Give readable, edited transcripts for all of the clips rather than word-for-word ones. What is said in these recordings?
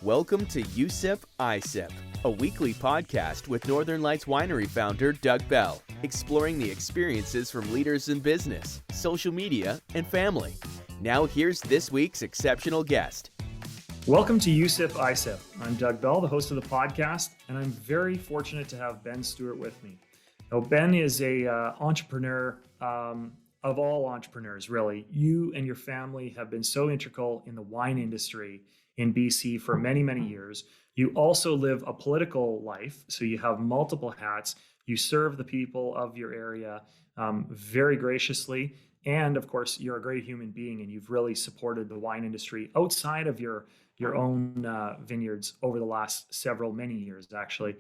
Welcome to USIP ISIP, a weekly podcast with Northern Lights Winery founder Doug Bell, exploring the experiences from leaders in business, social media, and family. Now here's this week's exceptional guest. Welcome to USIP ISIP. I'm Doug Bell, the host of the podcast, and I'm very fortunate to have Ben Stewart with me. Now, Ben is a entrepreneur of all entrepreneurs, really. You and your family have been so integral in the wine industry in BC for many, many years. You also live a political life, so you have multiple hats. You serve the people of your area very graciously. And of course, you're a great human being, and you've really supported the wine industry outside of your own vineyards over the last many years, actually.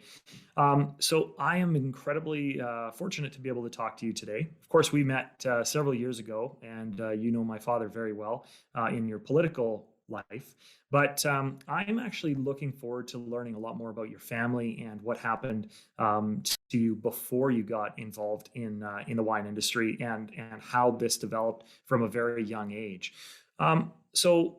So I am incredibly fortunate to be able to talk to you today. Of course, we met several years ago, and you know my father very well in your political life. But I'm actually looking forward to learning a lot more about your family and what happened to you before you got involved in the wine industry and how this developed from a very young age. So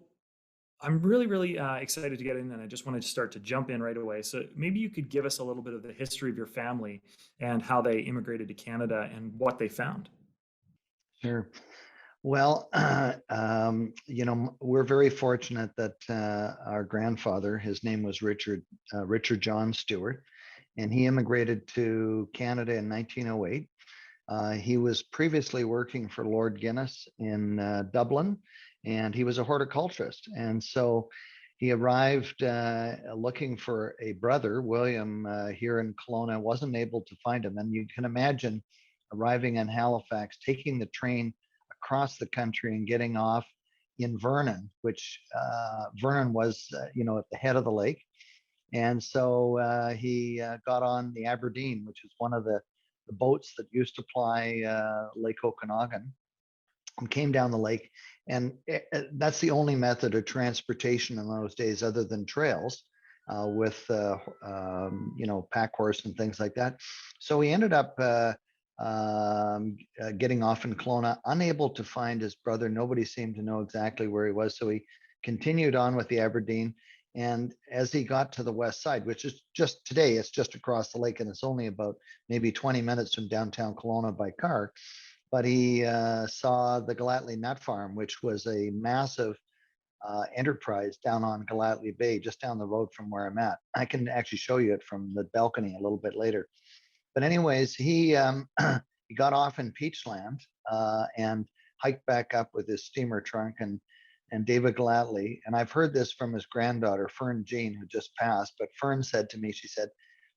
I'm really excited to get in, and I just wanted to start to jump in right away. So maybe you could give us a little bit of the history of your family and how they immigrated to Canada and what they found. Sure. Well, we're very fortunate that our grandfather, his name was Richard John Stewart, and he immigrated to Canada in 1908. He was previously working for Lord Guinness in Dublin, and he was a horticulturist. And so he arrived looking for a brother, William, here in Kelowna, wasn't able to find him. And you can imagine arriving in Halifax, taking the train across the country and getting off in Vernon, which Vernon was, at the head of the lake. And so he got on the Aberdeen, which is one of the boats that used to ply Lake Okanagan, and came down the lake. And that's the only method of transportation in those days other than trails with, pack horse and things like that. So he ended up getting off in Kelowna, unable to find his brother. Nobody seemed to know exactly where he was. So he continued on with the Aberdeen. And as he got to the west side, which is just today, it's just across the lake, and it's only about maybe 20 minutes from downtown Kelowna by car. But he saw the Gallatley Nut Farm, which was a massive enterprise down on Gallatley Bay, just down the road from where I'm at. I can actually show you it from the balcony a little bit later. But anyways, he he got off in Peachland and hiked back up with his steamer trunk and David Gallatley. And I've heard this from his granddaughter, Fern Jean, who just passed. But Fern said to me, she said,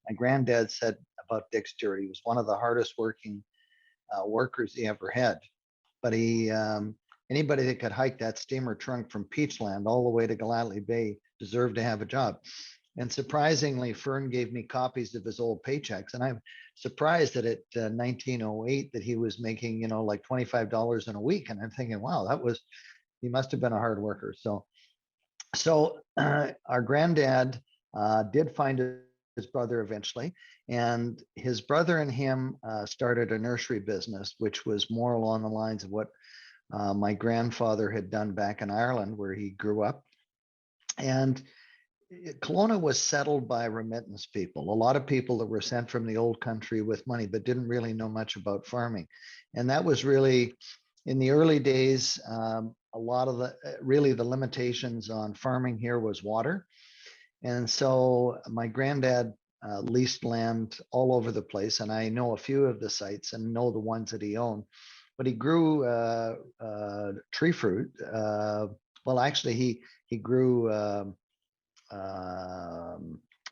my granddad said about Dick Stewart, he was one of the hardest working workers he ever had. But he anybody that could hike that steamer trunk from Peachland all the way to Gallatley Bay deserved to have a job. And surprisingly, Fern gave me copies of his old paychecks. And I'm surprised that at 1908 that he was making, like $25 in a week. And I'm thinking, wow, he must have been a hard worker. So our granddad did find his brother eventually. And his brother and him started a nursery business, which was more along the lines of what my grandfather had done back in Ireland, where he grew up. And Kelowna was settled by remittance people, a lot of people that were sent from the old country with money, but didn't really know much about farming. And that was really, in the early days, a lot of the limitations on farming here was water. And so my granddad leased land all over the place, and I know a few of the sites and know the ones that he owned. But he grew tree fruit. Well, actually, he grew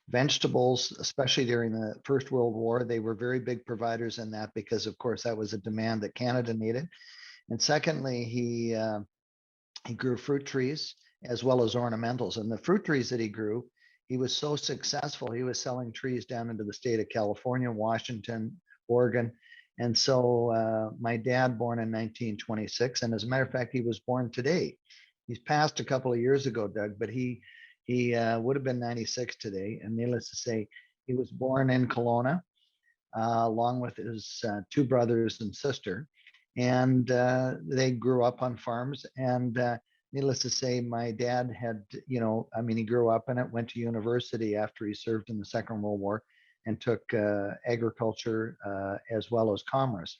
vegetables, especially during the First World War. They were very big providers in that because, of course, that was a demand that Canada needed. And secondly, he grew fruit trees as well as ornamentals. And the fruit trees that he grew, he was so successful, he was selling trees down into the state of California, Washington, Oregon. And so my dad, born in 1926, and as a matter of fact, he was born today. He's passed a couple of years ago, Doug, but he would have been 96 today. And needless to say, he was born in Kelowna, along with his two brothers and sister. And they grew up on farms. And needless to say, my dad had, I mean, he grew up in it, went to university after he served in the Second World War, and took agriculture as well as commerce.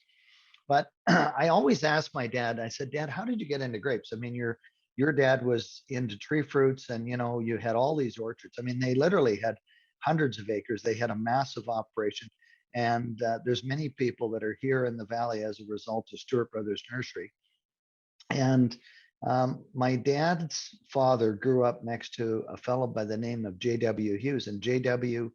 But I always asked my dad, I said, Dad, how did you get into grapes? I mean, your dad was into tree fruits, and you had all these orchards. I mean, they literally had hundreds of acres. They had a massive operation. And there's many people that are here in the valley as a result of Stewart Brothers Nursery. And my dad's father grew up next to a fellow by the name of J.W. Hughes, and J.W.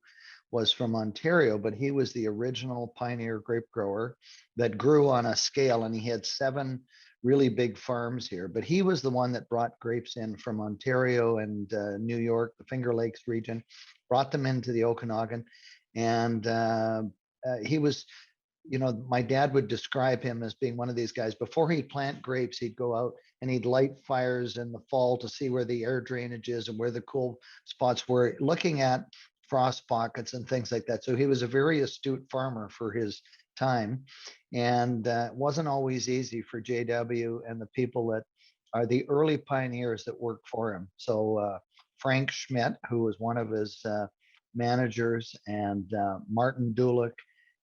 was from Ontario, but he was the original pioneer grape grower that grew on a scale, and he had 7 really big farms here. But he was the one that brought grapes in from Ontario and New York, the Finger Lakes region, brought them into the Okanagan, and he was, my dad would describe him as being one of these guys. Before he'd plant grapes, he'd go out and he'd light fires in the fall to see where the air drainage is and where the cool spots were, looking at frost pockets and things like that. So he was a very astute farmer for his time. And it wasn't always easy for JW and the people that are the early pioneers that worked for him. So Frank Schmidt, who was one of his managers, and Martin Dulick,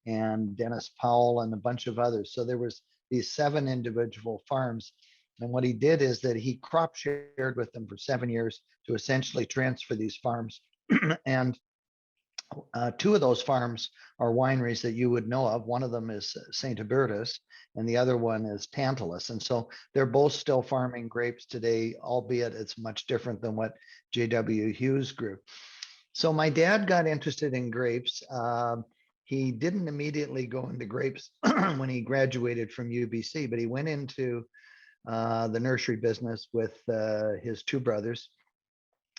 and Dennis Powell, and a bunch of others. So there was these 7 individual farms. And what he did is that he crop shared with them for 7 years to essentially transfer these farms. And 2 of those farms are wineries that you would know of. One of them is St. Hubertus, and the other one is Tantalus. And so they're both still farming grapes today, albeit it's much different than what J.W. Hughes grew. So my dad got interested in grapes. He didn't immediately go into grapes when he graduated from UBC, but he went into the nursery business with his 2 brothers.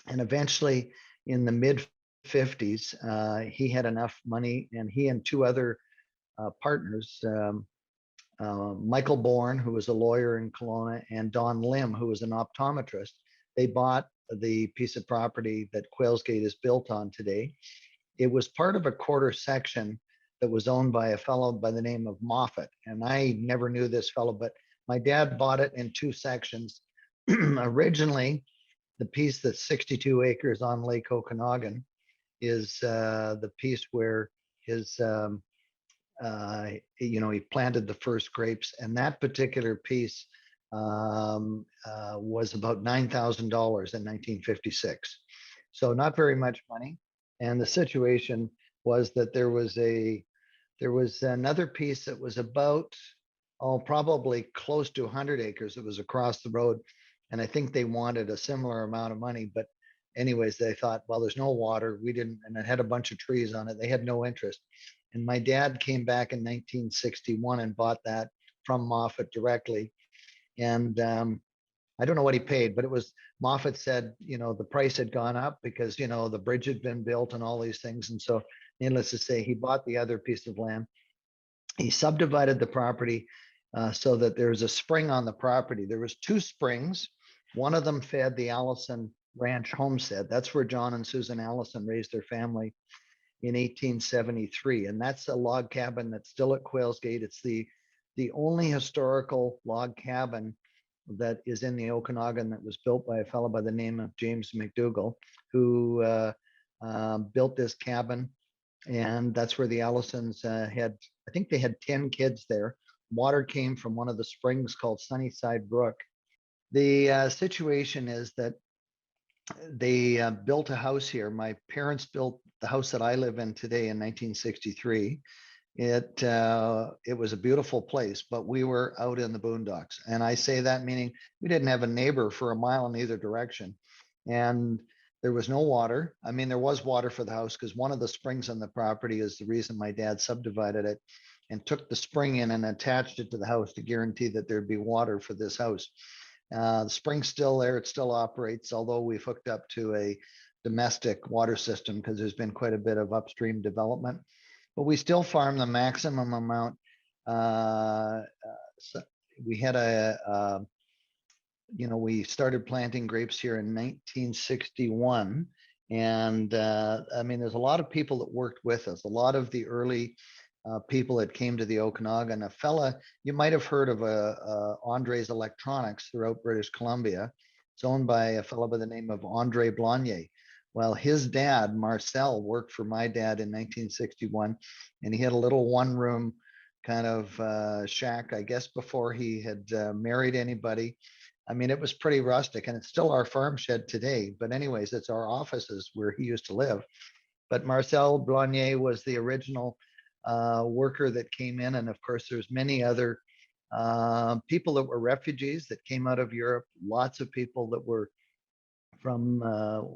And eventually, in the mid 50s, he had enough money, and he and 2 other partners, Michael Bourne, who was a lawyer in Kelowna, and Don Lim, who was an optometrist, they bought the piece of property that Quails Gate is built on today. It was part of a quarter section that was owned by a fellow by the name of Moffat. And I never knew this fellow, but my dad bought it in 2 sections. Originally, the piece that's 62 acres on Lake Okanagan is the piece where his, he planted the first grapes. And that particular piece was about $9,000 in 1956. So not very much money. And the situation was that there was another piece that was about, probably close to 100 acres. It was across the road. And I think they wanted a similar amount of money. But anyways, they thought, well, there's no water. We didn't, and it had a bunch of trees on it. They had no interest. And my dad came back in 1961 and bought that from Moffat directly. And I don't know what he paid, but it was, Moffat said, the price had gone up because, the bridge had been built and all these things. And so needless to say, he bought the other piece of land. He subdivided the property so that there was a spring on the property. There was 2 springs. One of them fed the Allison Ranch homestead. That's where John and Susan Allison raised their family in 1873. And that's a log cabin that's still at Quails Gate. It's the only historical log cabin that is in the Okanagan that was built by a fellow by the name of James McDougall, who built this cabin. And that's where the Allisons had, I think they had 10 kids there. Water came from one of the springs called Sunnyside Brook. The situation is that they built a house here. My parents built the house that I live in today in 1963. It was a beautiful place, but we were out in the boondocks. And I say that meaning we didn't have a neighbor for a mile in either direction. And there was no water. I mean, there was water for the house because one of the springs on the property is the reason my dad subdivided it and took the spring in and attached it to the house to guarantee that there'd be water for this house. The spring's still there. It still operates, although we've hooked up to a domestic water system because there's been quite a bit of upstream development. But we still farm the maximum amount. So we had we started planting grapes here in 1961. And I mean, there's a lot of people that worked with us. A lot of the early people that came to the Okanagan. A fella, you might have heard of Andre's Electronics throughout British Columbia. It's owned by a fellow by the name of Andre Blonnier. Well, his dad, Marcel, worked for my dad in 1961, and he had a little one-room kind of shack, I guess, before he had married anybody. I mean, it was pretty rustic, and it's still our farm shed today. But anyways, it's our offices where he used to live. But Marcel Blonnier was the original worker that came in, and of course, there's many other people that were refugees that came out of Europe. Lots of people that were from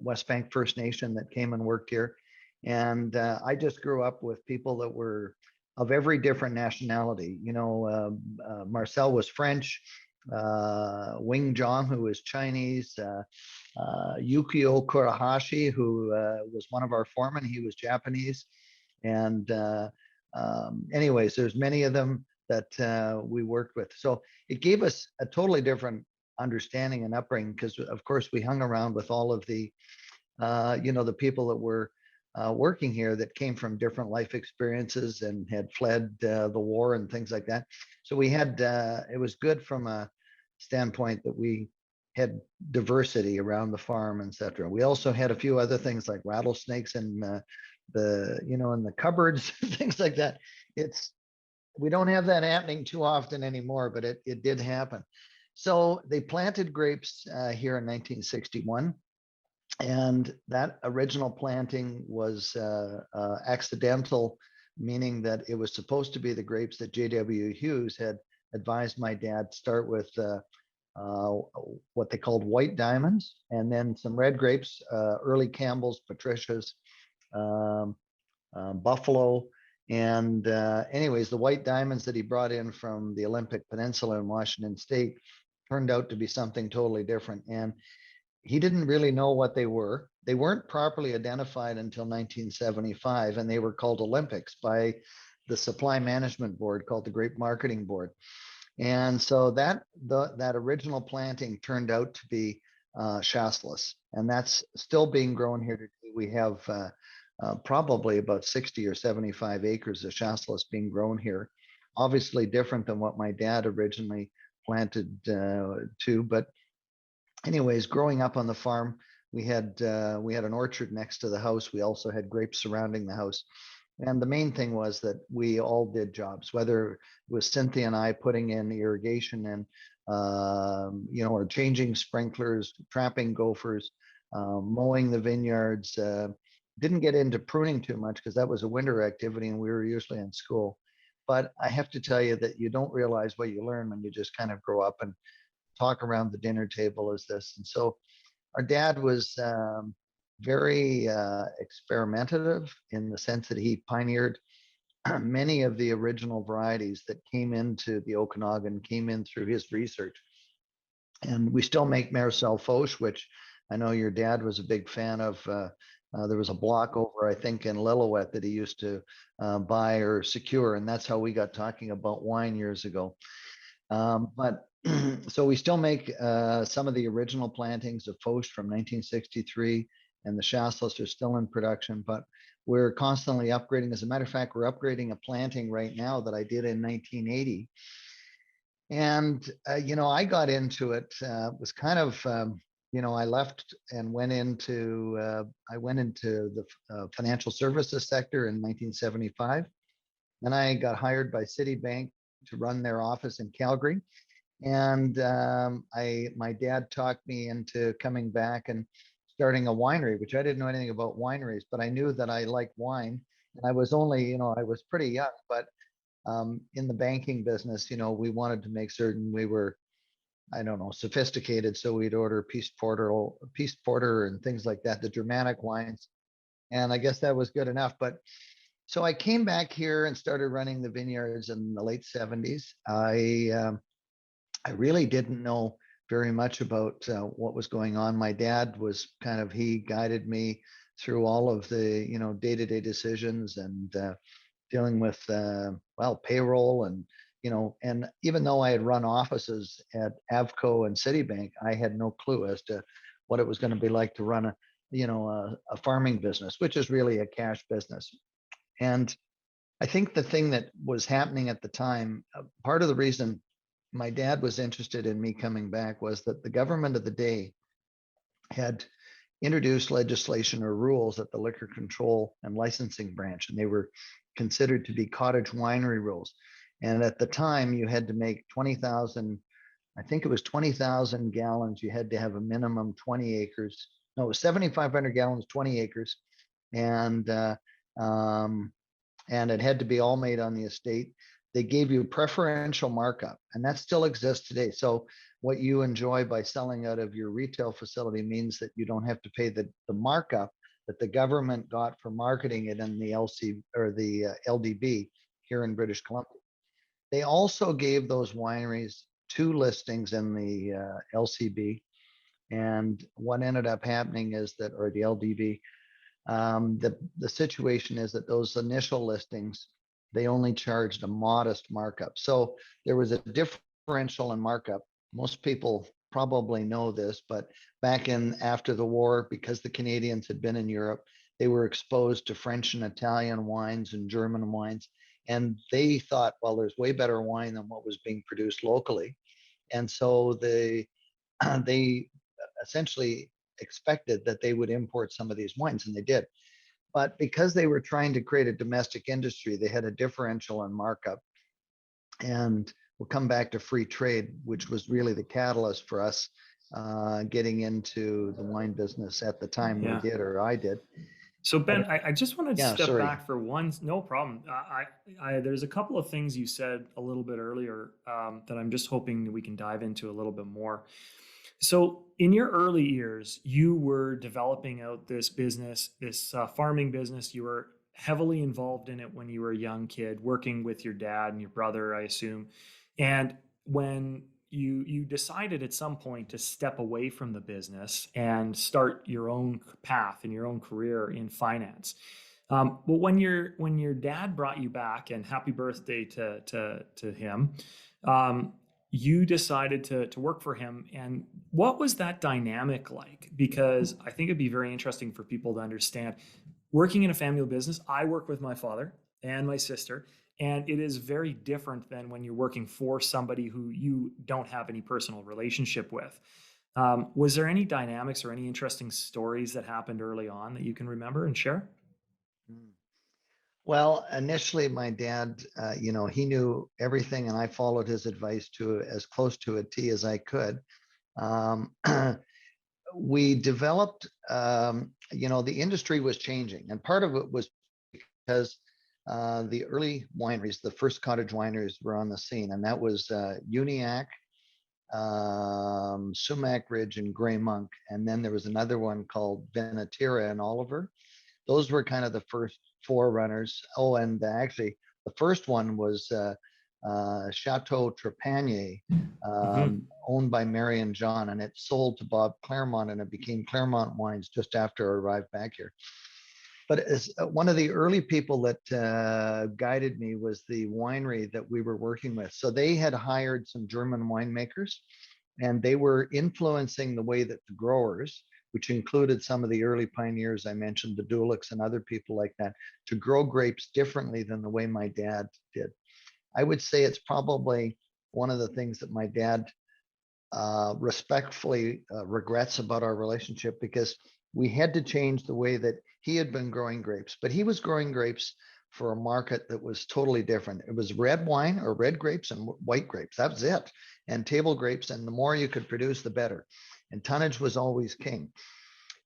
West Bank First Nation that came and worked here. And I just grew up with people that were of every different nationality. Marcel was French, Wing Zhang, who was Chinese, Yukio Kurahashi, who was one of our foremen, he was Japanese. And anyways, there's many of them that we worked with. So it gave us a totally different understanding and upbringing, because of course we hung around with all of the the people that were working here that came from different life experiences and had fled the war and things like that. So we had it was good from a standpoint that we had diversity around the farm, etc. We also had a few other things like rattlesnakes and in the cupboards, things like that. We don't have that happening too often anymore, but it did happen. So they planted grapes here in 1961, and that original planting was accidental, meaning that it was supposed to be the grapes that J.W. Hughes had advised my dad start with what they called white diamonds, and then some red grapes, early Campbell's, Patricia's, Buffalo. And anyways, the white diamonds that he brought in from the Olympic Peninsula in Washington State turned out to be something totally different. And he didn't really know what they were. They weren't properly identified until 1975, and they were called Olympics by the Supply Management Board, called the Grape Marketing Board. And so that original planting turned out to be Chasselas, and that's still being grown here today. We have probably about 60 or 75 acres of Chasselas being grown here. Obviously different than what my dad originally planted too. But anyways, growing up on the farm, we had an orchard next to the house. We also had grapes surrounding the house. And the main thing was that we all did jobs, whether it was Cynthia and I putting in irrigation and, or changing sprinklers, trapping gophers, mowing the vineyards. Didn't get into pruning too much because that was a winter activity and we were usually in school. But I have to tell you that you don't realize what you learn when you just kind of grow up and talk around the dinner table as this. And so our dad was very experimentative in the sense that he pioneered many of the original varieties that came into the Okanagan, came in through his research. And we still make Marcel Foch, which I know your dad was a big fan of. There was a block over, I think, in Lillooet that he used to buy or secure, and that's how we got talking about wine years ago. But so we still make some of the original plantings of Foch from 1963, and the Chasselas are still in production, but we're constantly upgrading. As a matter of fact, we're upgrading a planting right now that I did in 1980. And, I got into it, was kind of, I left and went into the financial services sector in 1975. Then I got hired by Citibank to run their office in Calgary. And my dad talked me into coming back and starting a winery, which I didn't know anything about wineries, but I knew that I liked wine. And I was only, I was pretty young, but in the banking business, we wanted to make certain we were, I don't know, sophisticated. So we'd order Peace Porter and things like that, the Germanic wines. And I guess that was good enough. But so I came back here and started running the vineyards in the late 70s. I really didn't know very much about what was going on. My dad was he guided me through all of the, day-to-day decisions and dealing with, payroll and, and even though I had run offices at Avco and Citibank, I had no clue as to what it was going to be like to run a farming business, which is really a cash business. And I think the thing that was happening at the time, part of the reason my dad was interested in me coming back was that the government of the day had introduced legislation or rules at the Liquor Control and Licensing Branch, and they were considered to be cottage winery rules. And at the time, you had to make 20,000, I think it was 20,000 gallons. You had to have a minimum 20 acres. No, it was 7,500 gallons, 20 acres. And um, and it had to be all made on the estate. They gave you preferential markup, and that still exists today. So what you enjoy by selling out of your retail facility means that you don't have to pay the markup that the government got for marketing it in the LC or the LDB here in British Columbia. They also gave those wineries 2 listings in the LCB. And what ended up happening is that, or the LDB, the situation is that those initial listings, they only charged a modest markup. So there was a differential in markup. Most people probably know this, but back in after the war, because the Canadians had been in Europe, they were exposed to French and Italian wines and German wines. And they thought, well, there's way better wine than what was being produced locally. And so they essentially expected that they would import some of these wines, and they did. But because they were trying to create a domestic industry, they had a differential in markup. And we'll come back to free trade, which was really the catalyst for us getting into the wine business at the time we did, or I did. So Ben, I just want to step sorry. back for one. No problem. There's a couple of things you said a little bit earlier that I'm just hoping we can dive into a little bit more. So in your early years, you were developing out this business, this farming business. You were heavily involved in it when you were a young kid, working with your dad and your brother, I assume. And when you decided at some point to step away from the business and start your own path and your own career in finance. But when your dad brought you back, and happy birthday to him, you decided to work for him. And what was that dynamic like? Because I think it'd be very interesting for people to understand. Working in a family business, I work with my father and my sister, and it is very different than when you're working for somebody who you don't have any personal relationship with. Was there any dynamics or any interesting stories that happened early on that you can remember and share? Well, initially, my dad, he knew everything, and I followed his advice to as close to a T as I could. Um, we developed, the industry was changing, and part of it was because the early wineries, the first cottage wineries, were on the scene, and that was Uniacke, Sumac Ridge, and Grey Monk, and then there was another one called Venatira and Oliver. Those were kind of the first forerunners. Oh, and actually, the first one was Chateau Trepanier, owned by Mary and John, and it sold to Bob Claremont, and it became Claremont Wines just after I arrived back here. But as one of the early people that guided me was the winery that we were working with. So they had hired some German winemakers, and they were influencing the way that the growers, which included some of the early pioneers I mentioned, the Dulicks and other people like that, to grow grapes differently than the way my dad did. I would say it's probably one of the things that my dad respectfully regrets about our relationship, because we had to change the way that he had been growing grapes, but he was growing grapes for a market that was totally different. It was red wine or red grapes and white grapes. That was it. And table grapes. And the more you could produce, the better. And tonnage was always king.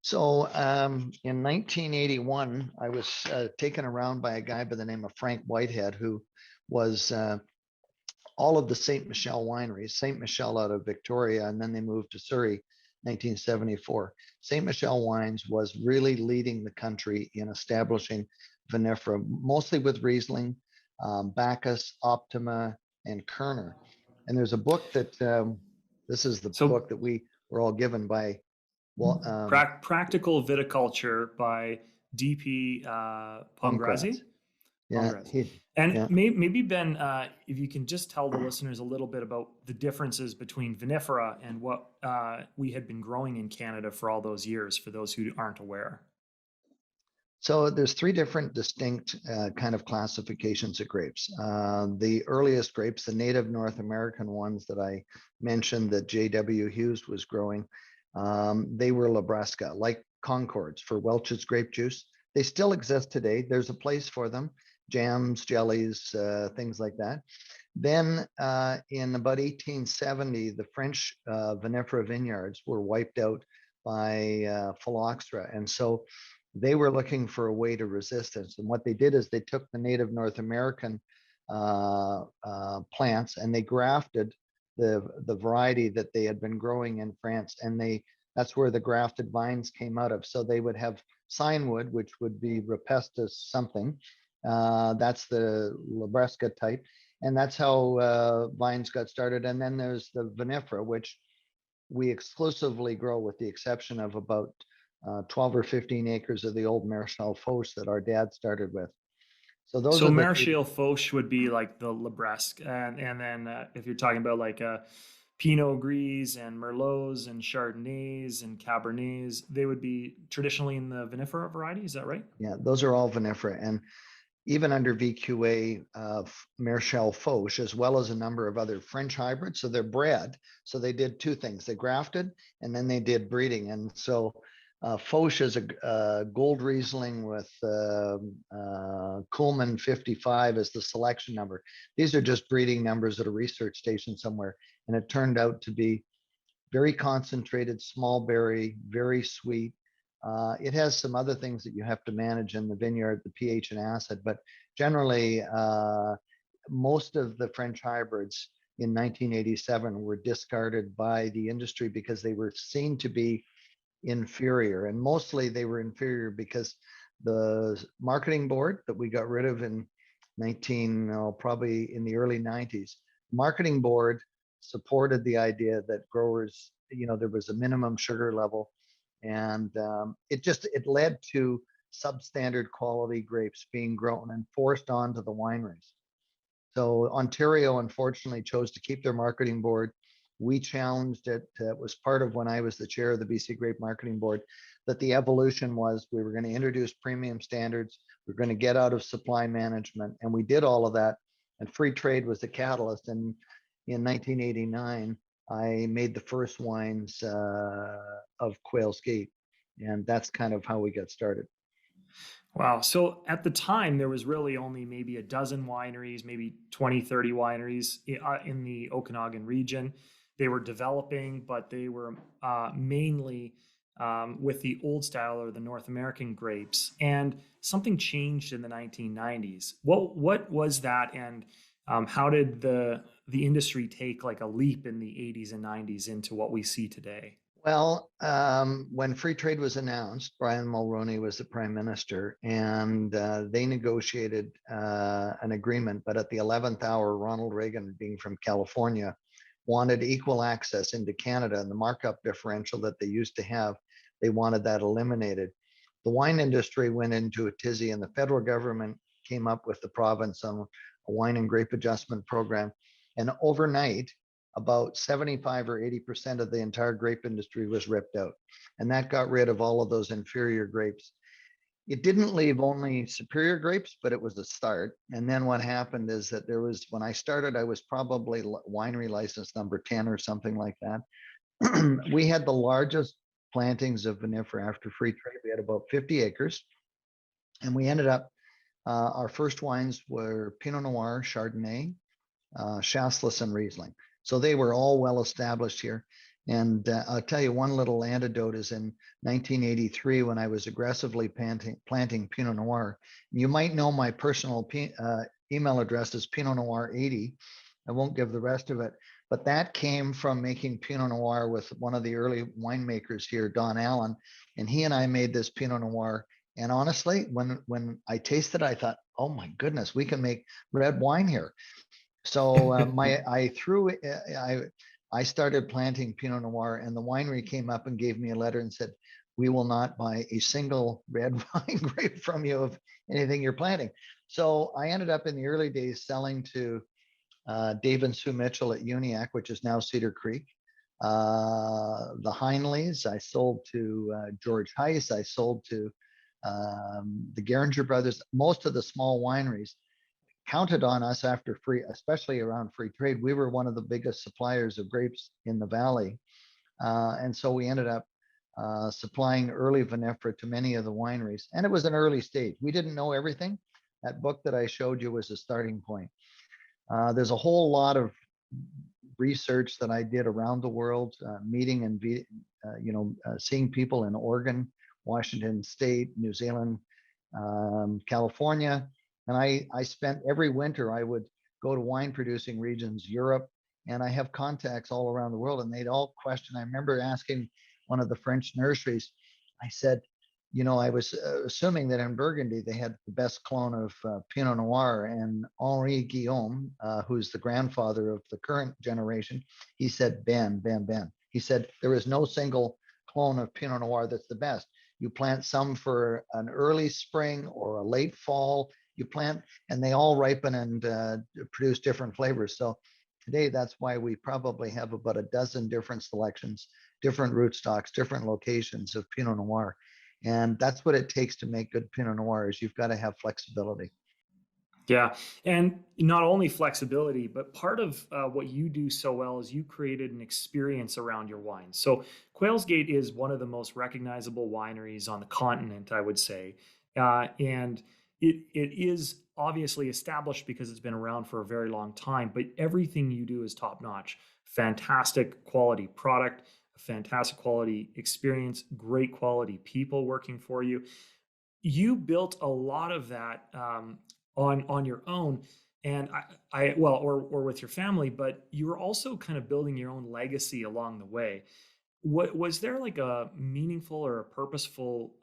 So in 1981, I was taken around by a guy by the name of Frank Whitehead, who was all of the St. Michel wineries, St. Michel out of Victoria, and then they moved to Surrey, 1974. St. Michel Wines was really leading the country in establishing vinifera, mostly with Riesling, Bacchus, Optima, and Kerner. And there's a book that, this is the book that we were all given by, Practical Viticulture by D.P. Pongrazi. Yeah. Maybe Ben, if you can just tell the listeners a little bit about the differences between vinifera and what we had been growing in Canada for all those years, for those who aren't aware. So there's 3 different distinct kind of classifications of grapes. The earliest grapes, the native North American ones that I mentioned that J.W. Hughes was growing, They were Nebraska, like Concords for Welch's grape juice. They still exist today. There's a place for them, jams, jellies, things like that. Then in about 1870, the French vinifera vineyards were wiped out by phylloxera. And so they were looking for a way to resistance. And what they did is they took the native North American plants and they grafted the variety that they had been growing in France. And that's where the grafted vines came out of. So they would have signwood, which would be Rupestus something. That's the Nebraska type. And that's how vines got started. And then there's the vinifera, which we exclusively grow with the exception of about 12 or 15 acres of the old Marechal Foch that our dad started with. So those So are the two. Marechal Foch would be like the Lebresque, and then if you're talking about like Pinot Gris and Merlots and Chardonnays and Cabernets, they would be traditionally in the vinifera variety. Is that right? Yeah, those are all vinifera. And even under VQA, Marechal Foch, as well as a number of other French hybrids. So they're bred. So they did two things. They grafted and then they did breeding. And so Foch is a gold Riesling with Kuhlmann 55 as the selection number. These are just breeding numbers at a research station somewhere. And it turned out to be very concentrated, small berry, very sweet. It has some other things that you have to manage in the vineyard, the pH and acid, but generally, most of the French hybrids in 1987 were discarded by the industry because they were seen to be inferior. And mostly they were inferior because the marketing board that we got rid of in probably in the early 90s, marketing board supported the idea that growers, there was a minimum sugar level. And it led to substandard quality grapes being grown and forced onto the wineries. So Ontario, unfortunately, chose to keep their marketing board. We challenged it. It was part of when I was the chair of the BC Grape Marketing Board, that the evolution was we were going to introduce premium standards. We're going to get out of supply management. And we did all of that. And free trade was the catalyst. And in 1989, I made the first wines of Quails Gate. And that's kind of how we got started. Wow. So at the time, there was really only maybe a dozen wineries, maybe 20, 30 wineries in the Okanagan region. They were developing, but they were mainly with the old style or the North American grapes. And something changed in the 1990s. What was that? And how did the industry take like a leap in the 80s and 90s into what we see today? Well, when free trade was announced, Brian Mulroney was the prime minister, and they negotiated an agreement. But at the 11th hour, Ronald Reagan, being from California, wanted equal access into Canada, and the markup differential that they used to have, they wanted that eliminated. The wine industry went into a tizzy, and the federal government came up with the province on a wine and grape adjustment program. And overnight, about 75 or 80% of the entire grape industry was ripped out. And that got rid of all of those inferior grapes. It didn't leave only superior grapes, but it was a start. And then what happened is that when I started, I was probably winery license number 10 or something like that. We had the largest plantings of vinifera after free trade. We had about 50 acres. And we ended up, our first wines were Pinot Noir, Chardonnay, Chasselas, and Riesling. So they were all well established here. And I'll tell you one little anecdote is in 1983, when I was aggressively planting Pinot Noir. You might know my personal email address is Pinot Noir 80. I won't give the rest of it, but that came from making Pinot Noir with one of the early winemakers here, Don Allen. And he and I made this Pinot Noir. And honestly, when I tasted it, I thought, oh my goodness, we can make red wine here. So I started planting Pinot Noir, and the winery came up and gave me a letter and said, we will not buy a single red wine grape from you of anything you're planting. So I ended up in the early days selling to Dave and Sue Mitchell at Uniac, which is now Cedar Creek. The Heinleys, I sold to George Heiss. I sold to the Geringer brothers. Most of the small wineries counted on us after free, especially around free trade. We were one of the biggest suppliers of grapes in the valley And so we ended up supplying early vinifera to many of the wineries. And it was an early stage. We didn't know everything. That book that I showed you was a starting point. There's a whole lot of research that I did around the world, meeting and seeing people in Oregon, Washington State, New Zealand, California, and I spent every winter I would go to wine producing regions, Europe, and I have contacts all around the world, and they'd all question. I remember asking one of the French nurseries, I said, I was assuming that in Burgundy they had the best clone of Pinot Noir, and Henri Guillaume, who's the grandfather of the current generation, he said, Ben. He said, there is no single clone of Pinot Noir that's the best. You plant some for an early spring or a late fall, you plant, and they all ripen and produce different flavors. So today, that's why we probably have about a dozen different selections, different rootstocks, different locations of Pinot Noir. And that's what it takes to make good Pinot Noir is you've got to have flexibility. Yeah, and not only flexibility, but part of what you do so well is you created an experience around your wine. So Quails Gate is one of the most recognizable wineries on the continent, I would say, and it is obviously established because it's been around for a very long time. But everything you do is top notch, fantastic quality product, a fantastic quality experience, great quality people working for you. You built a lot of that on your own, and or with your family, but you were also kind of building your own legacy along the way. What was there like a meaningful or a purposeful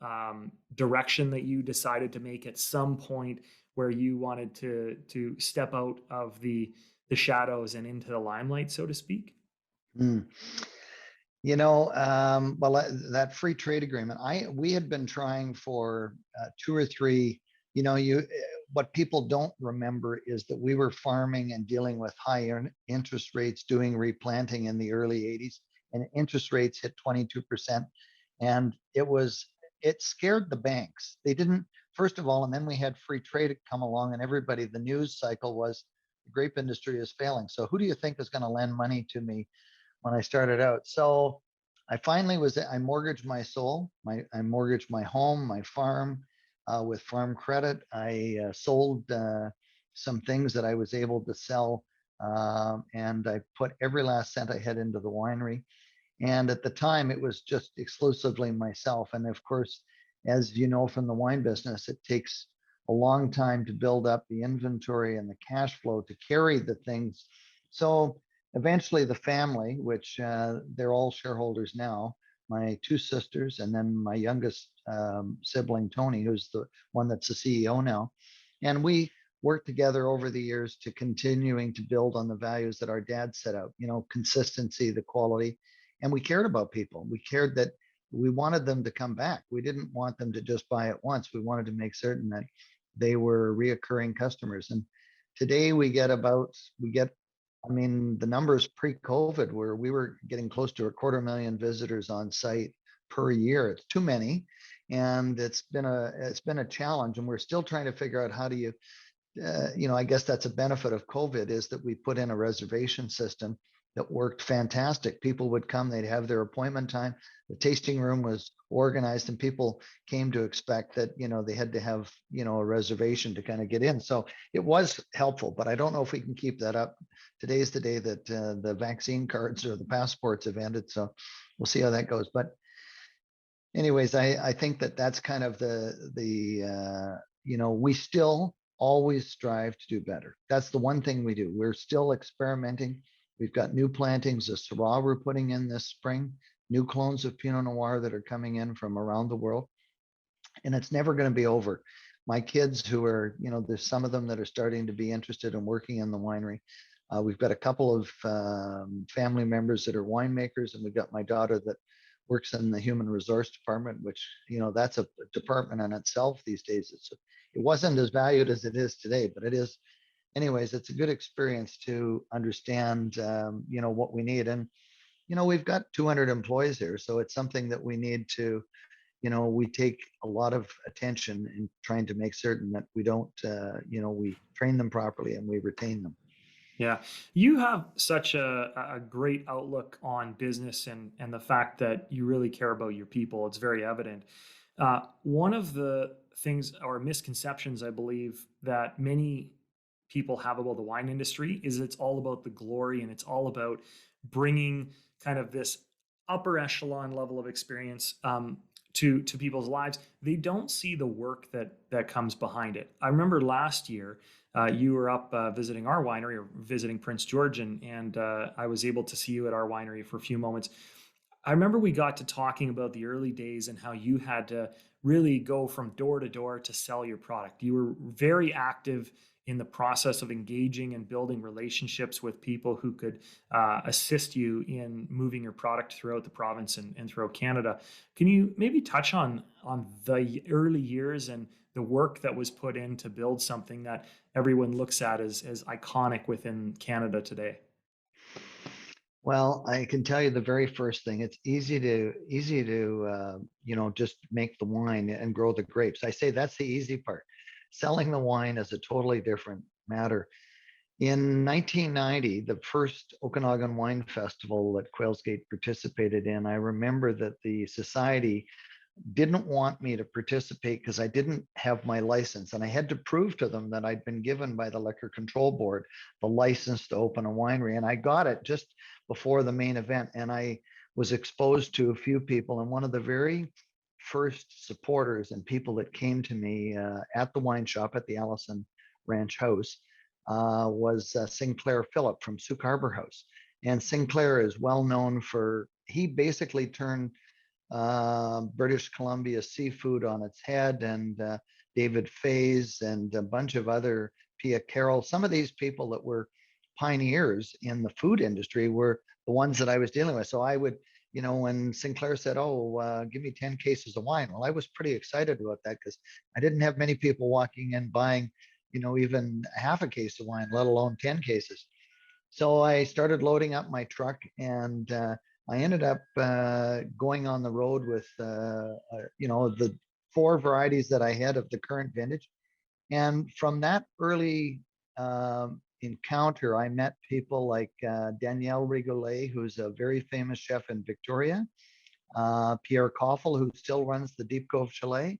direction that you decided to make at some point where you wanted to step out of the shadows and into the limelight, so to speak? Mm. That free trade agreement, we had been trying for 2 or 3. What people don't remember is that we were farming and dealing with high interest rates, doing replanting in the early '80s, and interest rates hit 22%, and it scared the banks. They didn't, first of all, and then we had free trade come along, and everybody, the news cycle was the grape industry is failing. So who do you think is going to lend money to me when I started out? So I mortgaged my soul. I mortgaged my home, my farm, with farm credit. I sold some things that I was able to sell, and I put every last cent I had into the winery. And at the time, it was just exclusively myself. And of course, as you know from the wine business, it takes a long time to build up the inventory and the cash flow to carry the things. So eventually, the family, which they're all shareholders now, my 2 sisters, and then my youngest sibling, Tony, who's the one that's the CEO now. And we worked together over the years to continuing to build on the values that our dad set out, consistency, the quality. And we cared about people. We cared that we wanted them to come back. We didn't want them to just buy it once. We wanted to make certain that they were reoccurring customers. And today we get, the numbers pre-COVID where we were getting close to 250,000 visitors on site per year. It's too many. And it's been a challenge, and we're still trying to figure out how do you, I guess that's a benefit of COVID, is that we put in a reservation system that worked fantastic. People would come, they'd have their appointment time. The tasting room was organized, and people came to expect that, they had to have, a reservation to kind of get in. So it was helpful, but I don't know if we can keep that up. Today's the day that the vaccine cards or the passports have ended. So we'll see how that goes. But anyways, I think that that's kind of we still always strive to do better. That's the one thing we do. We're still experimenting. We've got new plantings of Syrah we're putting in this spring, new clones of Pinot Noir that are coming in from around the world. And it's never going to be over. My kids who are, there's some of them that are starting to be interested in working in the winery. We've got a couple of family members that are winemakers, and we've got my daughter that works in the human resource department, which, that's a department in itself these days. It wasn't as valued as it is today, but it is. Anyways, it's a good experience to understand, what we need. And, we've got 200 employees here, so it's something that we need to, we take a lot of attention in trying to make certain that we don't, we train them properly and we retain them. Yeah, you have such a great outlook on business and the fact that you really care about your people. It's very evident. One of the things or misconceptions I believe that many people have about the wine industry is it's all about the glory and it's all about bringing kind of this upper echelon level of experience to people's lives. They don't see the work that comes behind it. I remember last year you were up visiting our winery or visiting Prince George, and I was able to see you at our winery for a few moments. I remember we got to talking about the early days and how you had to really go from door to door to sell your product. You were very active in the process of engaging and building relationships with people who could assist you in moving your product throughout the province and throughout Canada. Can you maybe touch on the early years and the work that was put in to build something that everyone looks at as iconic within Canada today? Well, I can tell you the very first thing. It's easy to just make the wine and grow the grapes. I say that's the easy part. Selling the wine is a totally different matter. In 1990, the first Okanagan Wine Festival that Quails Gate participated in, I remember that the society didn't want me to participate because I didn't have my license. And I had to prove to them that I'd been given by the Liquor Control Board the license to open a winery. And I got it just before the main event. And I was exposed to a few people. And one of the very first supporters and people that came to me at the wine shop at the Allison Ranch House was Sinclair Phillip from Sauk Harbor House. And Sinclair is well known for, he basically turned British Columbia seafood on its head, and David Fays and a bunch of other, Pia Carroll. Some of these people that were pioneers in the food industry were the ones that I was dealing with. So I would, when Sinclair said, "Oh, give me 10 cases of wine," well, I was pretty excited about that because I didn't have many people walking in buying, even half a case of wine, let alone 10 cases. So I started loading up my truck, and I ended up going on the road with, the four varieties that I had of the current vintage. And from that early encounter, I met people like Danielle Rigolet, who's a very famous chef in Victoria, Pierre Koffel, who still runs the Deep Cove Chalet,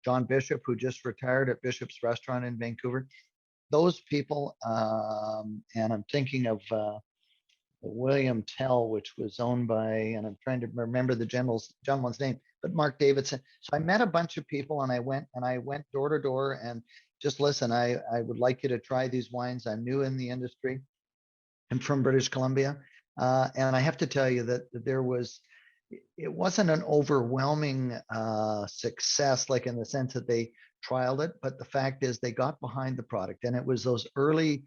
John Bishop, who just retired at Bishop's Restaurant in Vancouver. Those people, and I'm thinking of William Tell, which was owned by, and I'm trying to remember the gentleman's name, but Mark Davidson. So I met a bunch of people, and I went door to door and just listen. I would like you to try these wines. I'm new in the industry. I'm from British Columbia, and I have to tell you that it wasn't an overwhelming success, like in the sense that they trialed it, but the fact is they got behind the product, and it was those early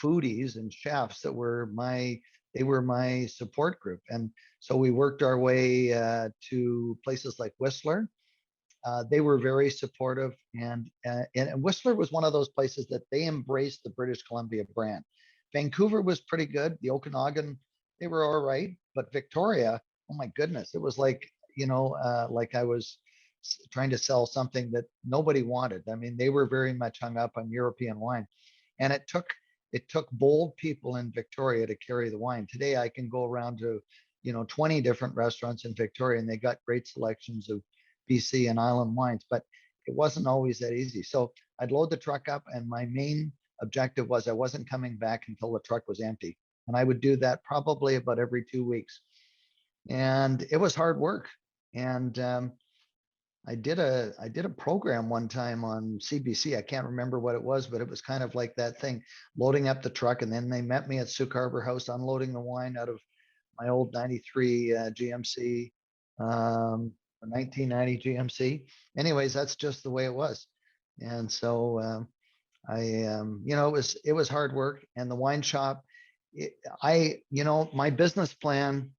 foodies and chefs that were my support group. And so we worked our way to places like Whistler. They were very supportive, and Whistler was one of those places that they embraced the British Columbia brand. Vancouver was pretty good. The Okanagan, they were all right, but Victoria, oh my goodness, it was like, like I was trying to sell something that nobody wanted. I mean, they were very much hung up on European wine, and it took bold people in Victoria to carry the wine. Today, I can go around to 20 different restaurants in Victoria, and they got great selections of BC and island wines, but it wasn't always that easy. So I'd load the truck up, and my main objective was I wasn't coming back until the truck was empty. And I would do that probably about every 2 weeks. And it was hard work. And I did a program one time on CBC. I can't remember what it was, but it was kind of like that thing, loading up the truck, and then they met me at Sauk Harbor House, unloading the wine out of my old '93 GMC, 1990 GMC. Anyways, that's just the way it was, and so it was hard work, and the wine shop. My business plan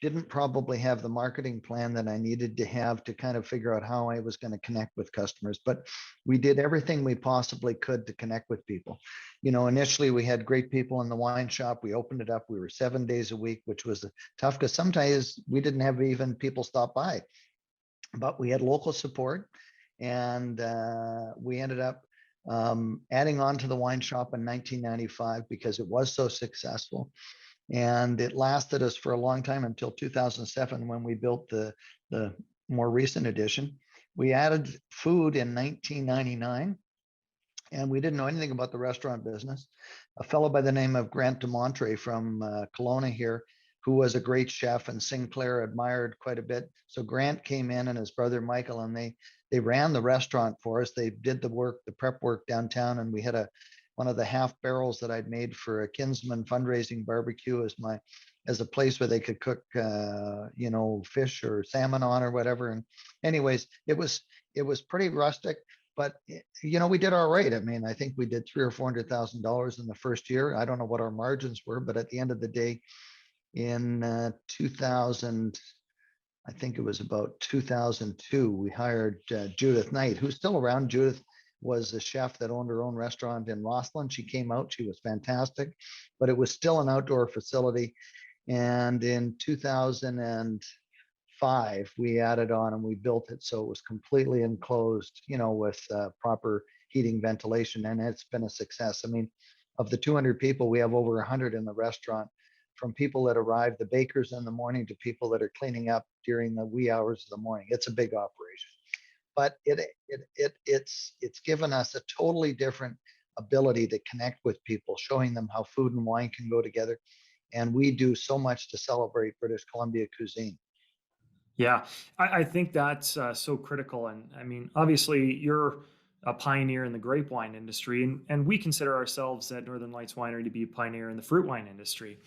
didn't probably have the marketing plan that I needed to have to kind of figure out how I was going to connect with customers. But we did everything we possibly could to connect with people. Initially we had great people in the wine shop. We opened it up. We were 7 days a week, which was tough because sometimes we didn't have even people stop by, but we had local support, and we ended up adding on to the wine shop in 1995 because it was so successful. And it lasted us for a long time until 2007 when we built the more recent edition. We added food in 1999, and we didn't know anything about the restaurant business. A fellow by the name of Grant DeMontre from Kelowna here, who was a great chef and Sinclair admired quite a bit. So Grant came in and his brother Michael, and they ran the restaurant for us. They did the work, the prep work downtown, and we had one of the half barrels that I'd made for a Kinsman fundraising barbecue as a place where they could cook, fish or salmon on or whatever. And anyways, it was pretty rustic, but we did all right. I mean, I think we did $300,000 or $400,000 in the first year. I don't know what our margins were, but at the end of the day, in 2000, I think it was about 2002, we hired Judith Knight, who's still around. Judith was a chef that owned her own restaurant in Rosslyn. She came out, she was fantastic, but it was still an outdoor facility. And in 2005, we added on and we built it so it was completely enclosed, with proper heating, ventilation, and it's been a success. I mean, of the 200 people, we have over 100 in the restaurant, from people that arrive, the bakers in the morning, to people that are cleaning up during the wee hours of the morning. It's a big operation, but it's given us a totally different ability to connect with people, showing them how food and wine can go together. And we do so much to celebrate British Columbia cuisine. Yeah, I think that's so critical. And I mean, obviously, you're a pioneer in the grape wine industry, and we consider ourselves at Northern Lights Winery to be a pioneer in the fruit wine industry.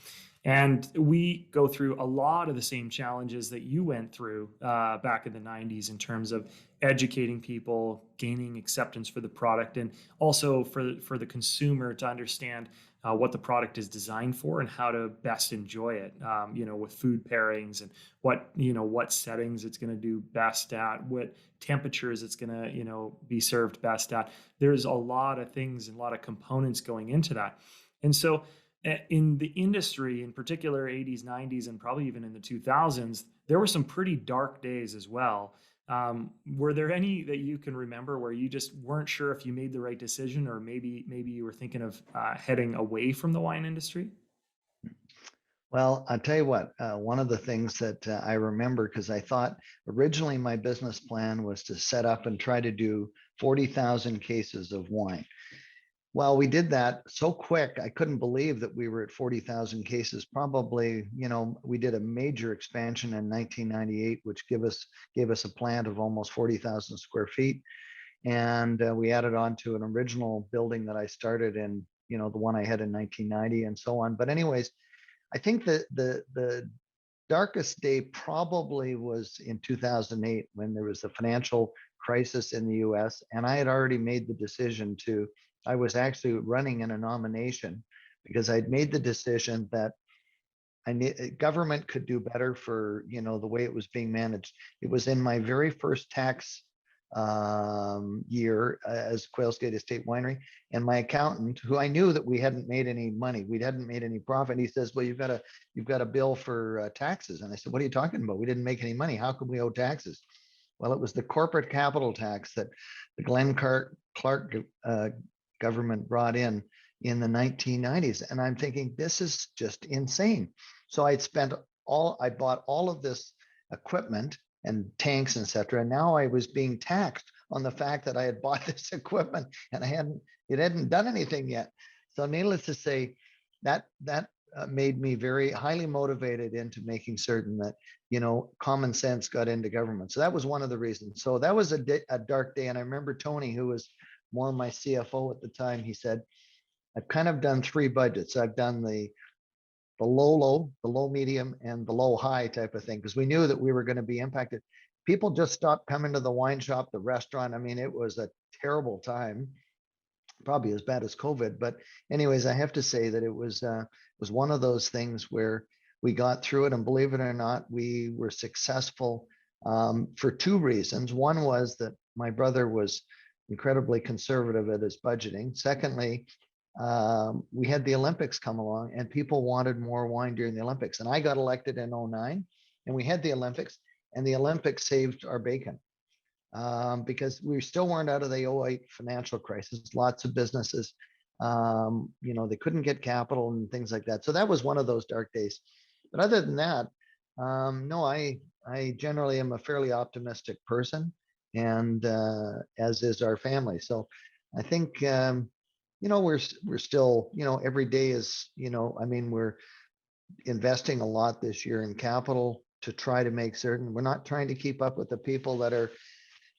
And we go through a lot of the same challenges that you went through back in the 90s in terms of educating people, gaining acceptance for the product, and also for the consumer to understand what the product is designed for and how to best enjoy it, with food pairings and what settings it's going to do best at, what temperatures it's going to, be served best at. There's a lot of things and a lot of components going into that. And so in the industry, in particular 80s, 90s, and probably even in the 2000s, there were some pretty dark days as well. Were there any that you can remember where you just weren't sure if you made the right decision, or maybe you were thinking of heading away from the wine industry? Well, I'll tell you what, one of the things that I remember, because I thought originally my business plan was to set up and try to do 40,000 cases of wine. Well, we did that so quick, I couldn't believe that we were at 40,000 cases. Probably, we did a major expansion in 1998, which gave us a plant of almost 40,000 square feet. And we added on to an original building that I started in, the one I had in 1990 and so on. But anyways, I think that the darkest day probably was in 2008 when there was the financial crisis in the US. And I had already made the decision I was actually running in a nomination because I'd made the decision that government could do better for, the way it was being managed. It was in my very first tax year as Quails Gate Estate Winery, and my accountant, who I knew that we hadn't made any money, we hadn't made any profit. He says, "Well, you've got a bill for taxes." And I said, "What are you talking about? We didn't make any money. How could we owe taxes?" Well, it was the corporate capital tax that the Glenn Clark government brought in the 1990s, and I'm thinking, this is just insane. So I bought all of this equipment and tanks, etc. And now I was being taxed on the fact that I had bought this equipment and it hadn't done anything yet. So needless to say, that made me very highly motivated into making certain that, common sense got into government. So that was one of the reasons. So that was a dark day. And I remember Tony, who was more my CFO at the time, he said, "I've kind of done three budgets. I've done the low, the low medium, and the low high type of thing, because we knew that we were going to be impacted. People just stopped coming to the wine shop, the restaurant. I mean, it was a terrible time, probably as bad as COVID. But anyways, I have to say that it was one of those things where we got through it, and believe it or not, we were successful for two reasons. One was that my brother was incredibly conservative at his budgeting. Secondly, we had the Olympics come along, and people wanted more wine during the Olympics. And I got elected in 2009, and we had the Olympics, and the Olympics saved our bacon. because we still weren't out of the '08 financial crisis. Lots of businesses, they couldn't get capital and things like that. So that was one of those dark days. But other than that, no, I generally am a fairly optimistic person, and as is our family. So I think we're still, every day is, I mean, we're investing a lot this year in capital to try to make certain we're not trying to keep up with the people that are,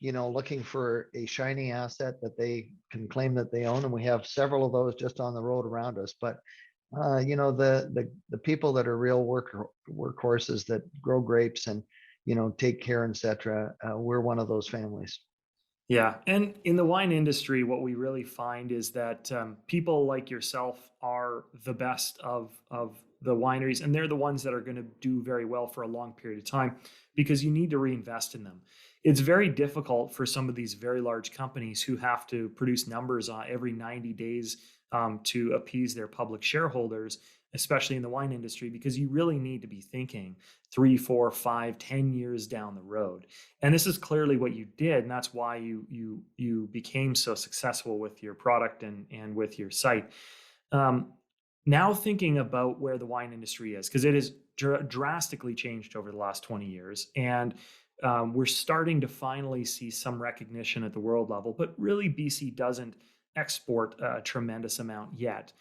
looking for a shiny asset that they can claim that they own. And we have several of those just on the road around us. But the people that are real workhorses that grow grapes and take care, etc. We're one of those families. Yeah, and in the wine industry, what we really find is that people like yourself are the best of the wineries, and they're the ones that are going to do very well for a long period of time because you need to reinvest in them. It's very difficult for some of these very large companies who have to produce numbers on every 90 days to appease their public shareholders, especially in the wine industry, because you really need to be thinking 3, 4, 5, 10 years down the road. And this is clearly what you did, and that's why you became so successful with your product and with your site. Um, Now thinking about where the wine industry is, because it has drastically changed over the last 20 years, and we're starting to finally see some recognition at the world level, but really BC doesn't export a tremendous amount yet.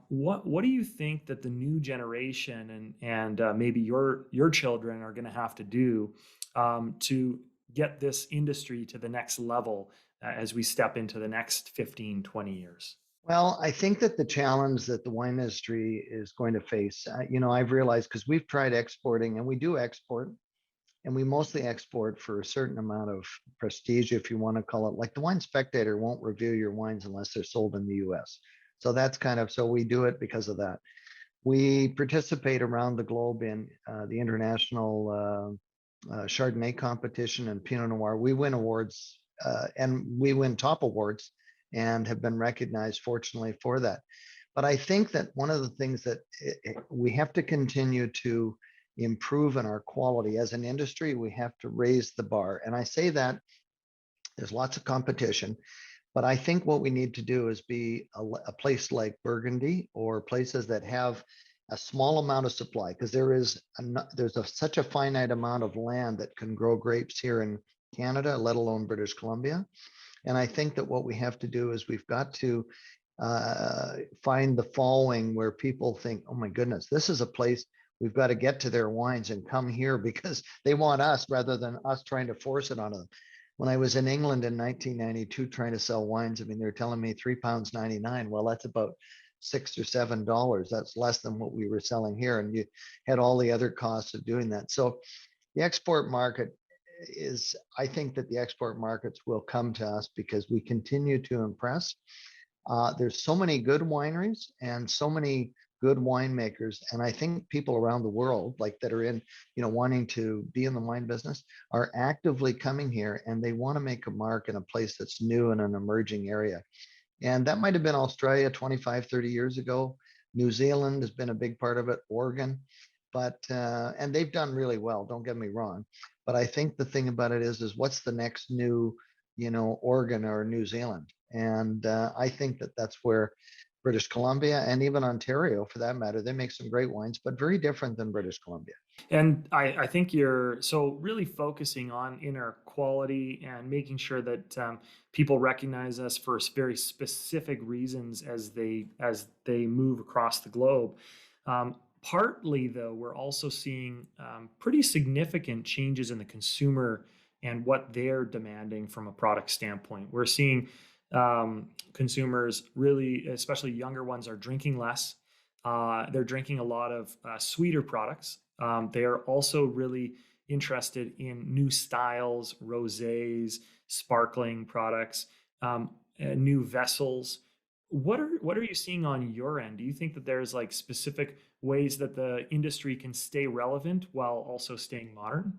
What do you think that the new generation and maybe your children are going to have to do to get this industry to the next level as we step into the next 15, 20 years? Well, I think that the challenge that the wine industry is going to face, I've realized because we've tried exporting and we do export, and we mostly export for a certain amount of prestige, if you want to call it. Like the Wine Spectator won't review your wines unless they're sold in the US. So that's kind of, so we do it because of that. We participate around the globe in the international Chardonnay competition and Pinot Noir. We win awards and we win top awards and have been recognized, fortunately, for that. But I think that one of the things that we have to continue to improve in our quality as an industry, we have to raise the bar. And I say that there's lots of competition, but I think what we need to do is be a place like Burgundy or places that have a small amount of supply, because there's such a finite amount of land that can grow grapes here in Canada, let alone British Columbia. And I think that what we have to do is we've got to find the following where people think, oh my goodness, this is a place we've got to get to their wines and come here because they want us rather than us trying to force it on them. When I was in England in 1992 trying to sell wines, I mean, they're telling me £3.99. Well, that's about $6 or $7. That's less than what we were selling here. And you had all the other costs of doing that. So the export market I think that the export markets will come to us because we continue to impress. There's so many good wineries and so many good winemakers, and I think people around the world, like that are in, wanting to be in the wine business, are actively coming here, and they want to make a mark in a place that's new in an emerging area. And that might have been Australia 25, 30 years ago. New Zealand has been a big part of it, Oregon, but and they've done really well. Don't get me wrong, but I think the thing about it is what's the next new, Oregon or New Zealand? And I think that that's where British Columbia and even Ontario, for that matter, they make some great wines, but very different than British Columbia. And I think you're so really focusing on inner quality and making sure that people recognize us for very specific reasons as they move across the globe. Partly, though, we're also seeing pretty significant changes in the consumer and what they're demanding from a product standpoint. We're seeing consumers really, especially younger ones, are drinking less. They're drinking a lot of sweeter products. They are also really interested in new styles, rosés, sparkling products, new vessels. What are you seeing on your end? Do you think that there's like specific ways that the industry can stay relevant while also staying modern?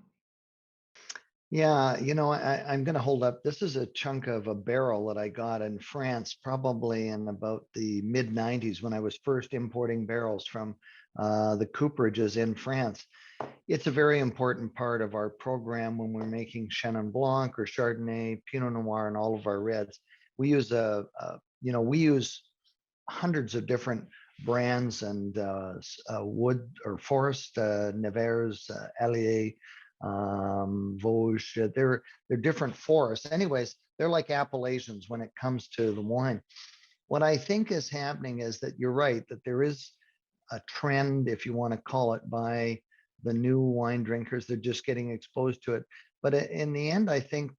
Yeah, I'm going to hold up. This is a chunk of a barrel that I got in France, probably in about the mid 90s when I was first importing barrels from the cooperages in France. It's a very important part of our program when we're making Chenin Blanc or Chardonnay, Pinot Noir, and all of our reds. We use we use hundreds of different brands and wood or forest, Nevers, Allier, Vosges. They're different forests. Anyways, they're like appellations when it comes to the wine. What I think is happening is that you're right, that there is a trend, if you want to call it, by the new wine drinkers. They're just getting exposed to it. But in the end, I think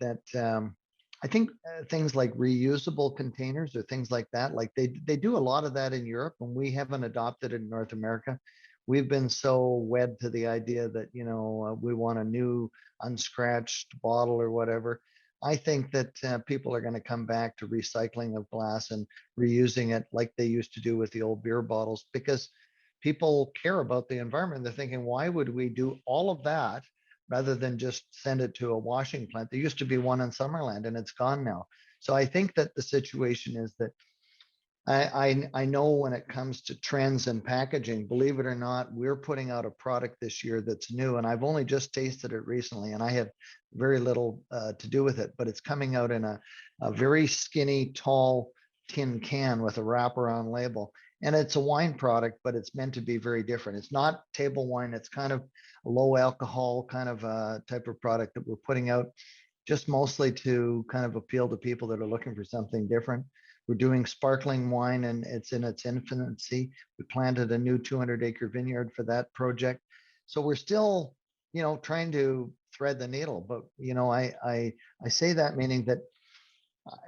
things like reusable containers or things like that, like they do a lot of that in Europe, and we haven't adopted it in North America. We've been so wed to the idea that we want a new unscratched bottle or whatever. I think that people are going to come back to recycling of glass and reusing it like they used to do with the old beer bottles, because people care about the environment. They're thinking, why would we do all of that rather than just send it to a washing plant? There used to be one in Summerland and it's gone now. So I think that the situation is that I know when it comes to trends and packaging, believe it or not, we're putting out a product this year that's new, and I've only just tasted it recently, and I have very little to do with it, but it's coming out in a very skinny, tall tin can with a wraparound label. And it's a wine product, but it's meant to be very different. It's not table wine. It's kind of a low alcohol kind of type of product that we're putting out just mostly to kind of appeal to people that are looking for something different. We're doing sparkling wine and it's in its infancy. We planted a new 200-acre vineyard for that project. So we're still, trying to thread the needle. But, I say that meaning that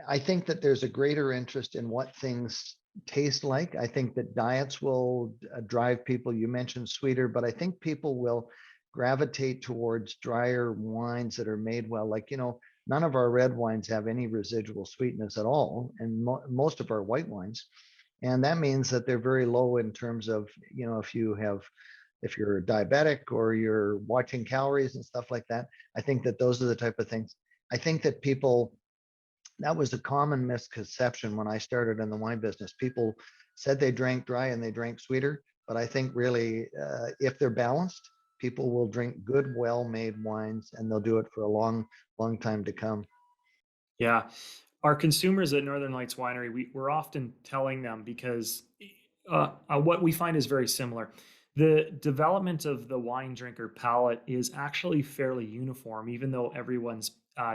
I think that there's a greater interest in what things taste like. I think that diets will drive people. You mentioned sweeter, but I think people will gravitate towards drier wines that are made well. Like, none of our red wines have any residual sweetness at all, and most of our white wines. And that means that they're very low in terms of, if you're diabetic or you're watching calories and stuff like that. I think that those are the type of things. I think that people that was a common misconception when I started in the wine business. People said they drank dry and they drank sweeter, but I think really, if they're balanced, people will drink good, well-made wines, and they'll do it for a long, long time to come. Yeah. Our consumers at Northern Lights Winery, we're often telling them because what we find is very similar. The development of the wine drinker palate is actually fairly uniform, even though everyone's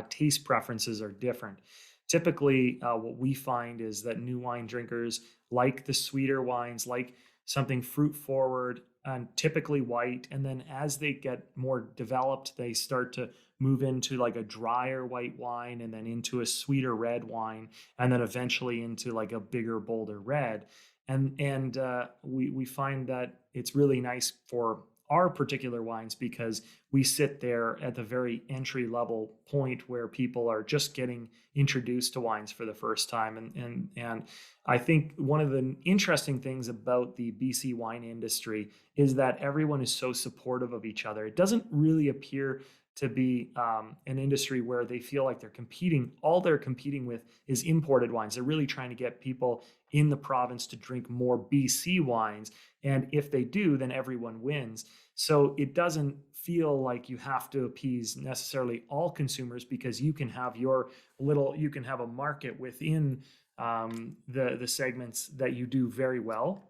taste preferences are different. Typically, what we find is that new wine drinkers like the sweeter wines, like something fruit forward and typically white. And then as they get more developed, they start to move into like a drier white wine and then into a sweeter red wine and then eventually into like a bigger bolder red. And we find that it's really nice for our particular wines because we sit there at the very entry level point where people are just getting introduced to wines for the first time. And I think one of the interesting things about the BC wine industry is that everyone is so supportive of each other. It doesn't really appear to be an industry where they feel like they're competing. All they're competing with is imported wines. They're really trying to get people in the province to drink more BC wines. And if they do, then everyone wins. So it doesn't feel like you have to appease necessarily all consumers because you can have you can have a market within the segments that you do very well,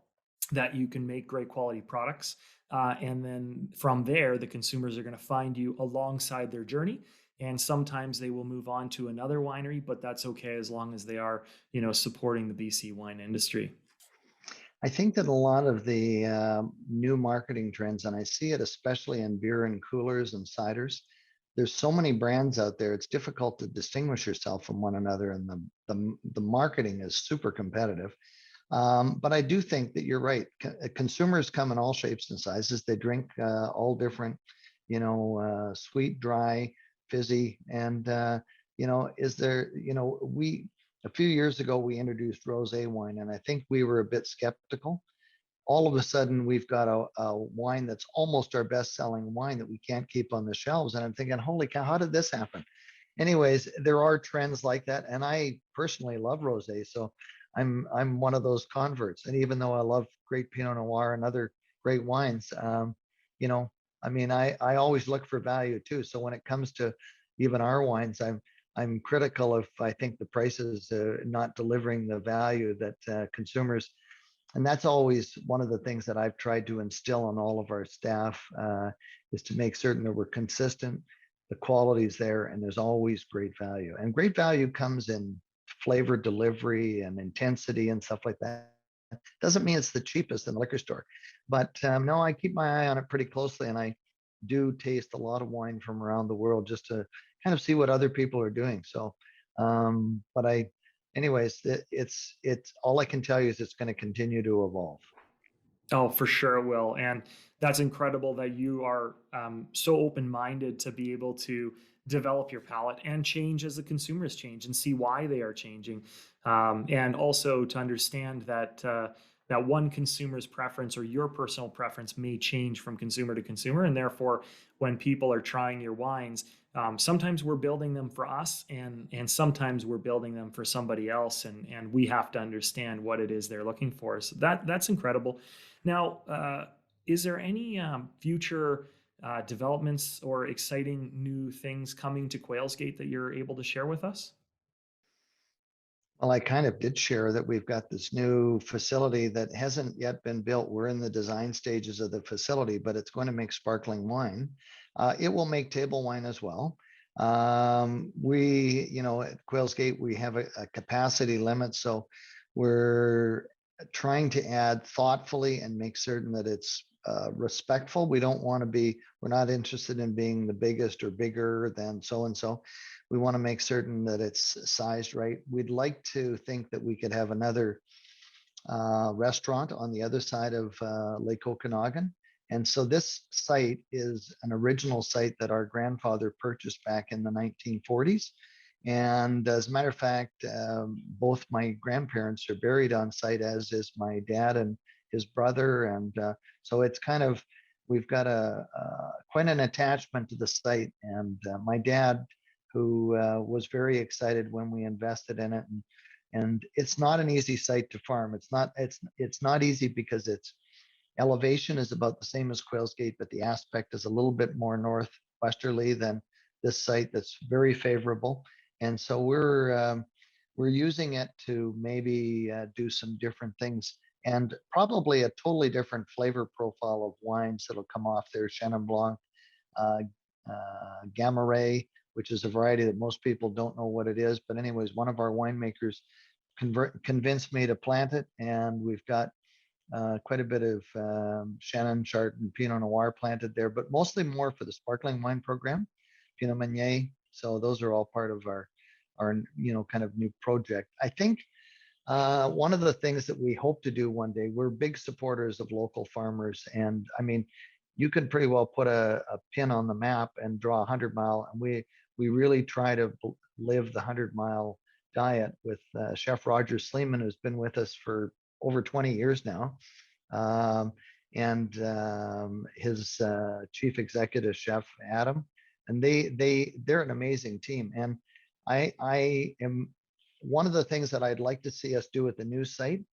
that you can make great quality products. And then from there, the consumers are going to find you alongside their journey. And sometimes they will move on to another winery, but that's okay as long as they are, supporting the BC wine industry. I think that a lot of the new marketing trends, and I see it especially in beer and coolers and ciders, there's so many brands out there. It's difficult to distinguish yourself from one another, and the marketing is super competitive. But I do think that you're right. Consumers come in all shapes and sizes. They drink all different, sweet, dry, fizzy, and is there, we a few years ago we introduced rosé wine, and I think we were a bit skeptical. all of a sudden we've got a wine that's almost our best selling wine that we can't keep on the shelves. And I'm thinking, holy cow, how did this happen? Anyways, there are trends like that. And I personally love rosé. So I'm one of those converts. And even though I love great Pinot Noir and other great wines, you know, I mean, I always look for value too. So when it comes to even our wines, I'm critical of, I think, the prices not delivering the value that consumers, and that's always one of the things that I've tried to instill on all of our staff, is to make certain that we're consistent, the quality's there, and there's always great value. And great value comes in flavor delivery and intensity and stuff like that. Doesn't mean it's the cheapest in the liquor store, but no, I keep my eye on it pretty closely, and I do taste a lot of wine from around the world just to kind of see what other people are doing. So, but anyways, it's all I can tell you is it's going to continue to evolve. Oh, for sure it will. And that's incredible that you are so open minded to be able to develop your palate and change as the consumers change and see why they are changing. And also to understand that. That one consumer's preference or your personal preference may change from consumer to consumer. And therefore, when people are trying your wines, sometimes we're building them for us and sometimes we're building them for somebody else. And we have to understand what it is they're looking for. So that's incredible. Now, is there any future developments or exciting new things coming to Quails Gate that you're able to share with us? Well, I kind of did share that we've got this new facility that hasn't yet been built. We're in the design stages of the facility, but it's going to make sparkling wine. It will make table wine as well. At Quails Gate, we have a capacity limit. So we're trying to add thoughtfully and make certain that it's respectful. We're not interested in being the biggest or bigger than so and so. We want to make certain that it's sized right. We'd like to think that we could have another restaurant on the other side of Lake Okanagan. And so this site is an original site that our grandfather purchased back in the 1940s. And as a matter of fact, both my grandparents are buried on site, as is my dad and his brother. And so it's kind of, we've got quite an attachment to the site. And my dad, who was very excited when we invested in it. And it's not an easy site to farm. It's not easy because its elevation is about the same as Quails Gate, but the aspect is a little bit more northwesterly than this site that's very favorable. And so we're using it to maybe do some different things and probably a totally different flavor profile of wines that'll come off there. Chenin Blanc, uh, Gamma Ray, which is a variety that most people don't know what it is. But anyways, one of our winemakers convinced me to plant it, and we've got quite a bit of Chenin, Chard, and Pinot Noir planted there, but mostly more for the sparkling wine program, Pinot Meunier. So those are all part of our kind of new project. I think one of the things that we hope to do one day, we're big supporters of local farmers. And I mean, you can pretty well put a pin on the map and draw 100-mile. And we really try to live the 100-mile diet with Chef Roger Sleeman, who's been with us for over 20 years now. And his chief executive chef, Adam. And they're an amazing team. And I am, one of the things that I'd like to see us do at the new site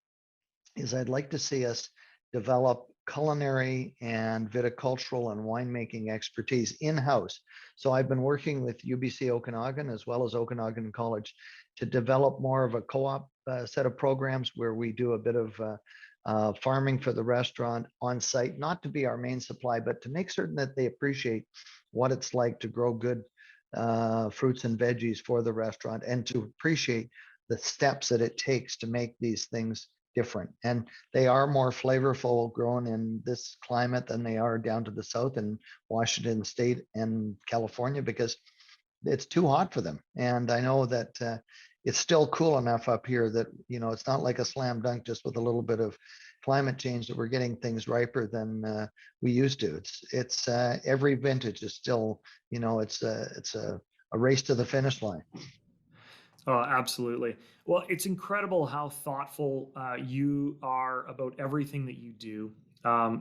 is I'd like to see us develop culinary and viticultural and winemaking expertise in-house. So I've been working with UBC Okanagan as well as Okanagan College to develop more of a co-op set of programs where we do a bit of farming for the restaurant on site, not to be our main supply, but to make certain that they appreciate what it's like to grow good fruits and veggies for the restaurant and to appreciate the steps that it takes to make these things different. And they are more flavorful grown in this climate than they are down to the south in Washington State and California because it's too hot for them. And I know that it's still cool enough up here that, it's not like a slam dunk just with a little bit of climate change that we're getting things riper than we used to. It's every vintage is still, it's a race to the finish line. Oh, absolutely. Well, it's incredible how thoughtful you are about everything that you do.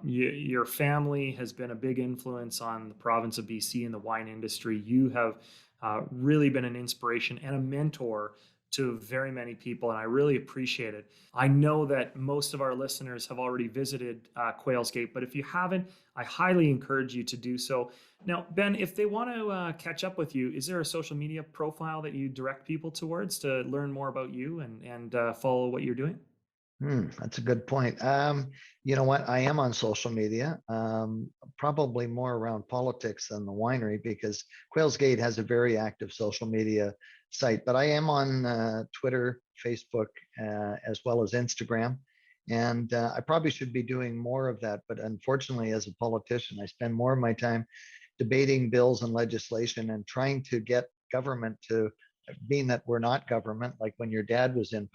Your family has been a big influence on the province of BC and the wine industry. You have really been an inspiration and a mentor to very many people, and I really appreciate it. I know that most of our listeners have already visited Quails Gate, but if you haven't, I highly encourage you to do so. Now, Ben, if they want to catch up with you, is there a social media profile that you direct people towards to learn more about you and follow what you're doing? That's a good point. You know what? I am on social media, probably more around politics than the winery because Quails Gate has a very active social media site. But I am on Twitter, Facebook, as well as Instagram. And I probably should be doing more of that. But unfortunately, as a politician, I spend more of my time debating bills and legislation and trying to get government to, being that we're not government, like when your dad was in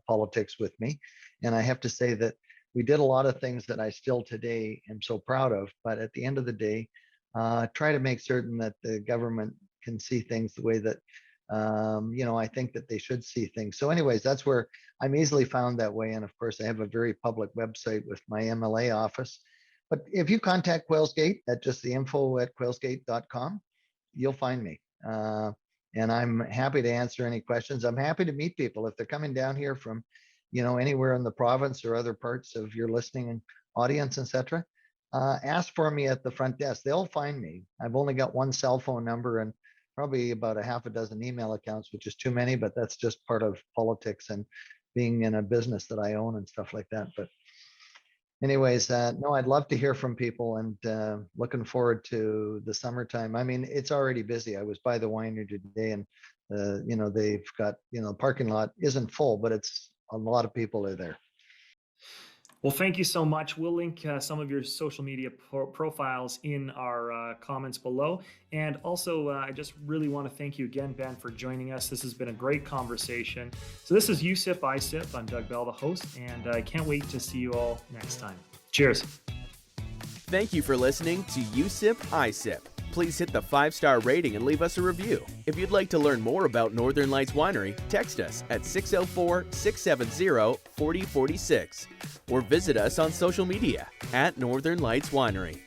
politics with me, and I have to say that we did a lot of things that I still today am so proud of. But at the end of the day, try to make certain that the government can see things the way that I think that they should see things. So, anyways, that's where I'm easily found that way. And of course, I have a very public website with my MLA office. But if you contact Quailsgate at just the info at quailsgate.com, you'll find me. And I'm happy to answer any questions. I'm happy to meet people if they're coming down here from, anywhere in the province or other parts of your listening audience, etc. Ask for me at the front desk. They'll find me. I've only got one cell phone number and probably about a half a dozen email accounts, which is too many, but that's just part of politics and being in a business that I own and stuff like that. But anyways, no, I'd love to hear from people and looking forward to the summertime. I mean, it's already busy. I was by the winery today and, they've got, parking lot isn't full, but it's a lot of people are there. Well, thank you so much. We'll link some of your social media profiles in our comments below. And also, I just really want to thank you again, Ben, for joining us. This has been a great conversation. So this is USIP iSip. I'm Doug Bell, the host, and I can't wait to see you all next time. Cheers. Thank you for listening to USIP iSip. Please hit the 5-star rating and leave us a review. If you'd like to learn more about Northern Lights Winery, text us at 604-670-4046 or visit us on social media at Northern Lights Winery.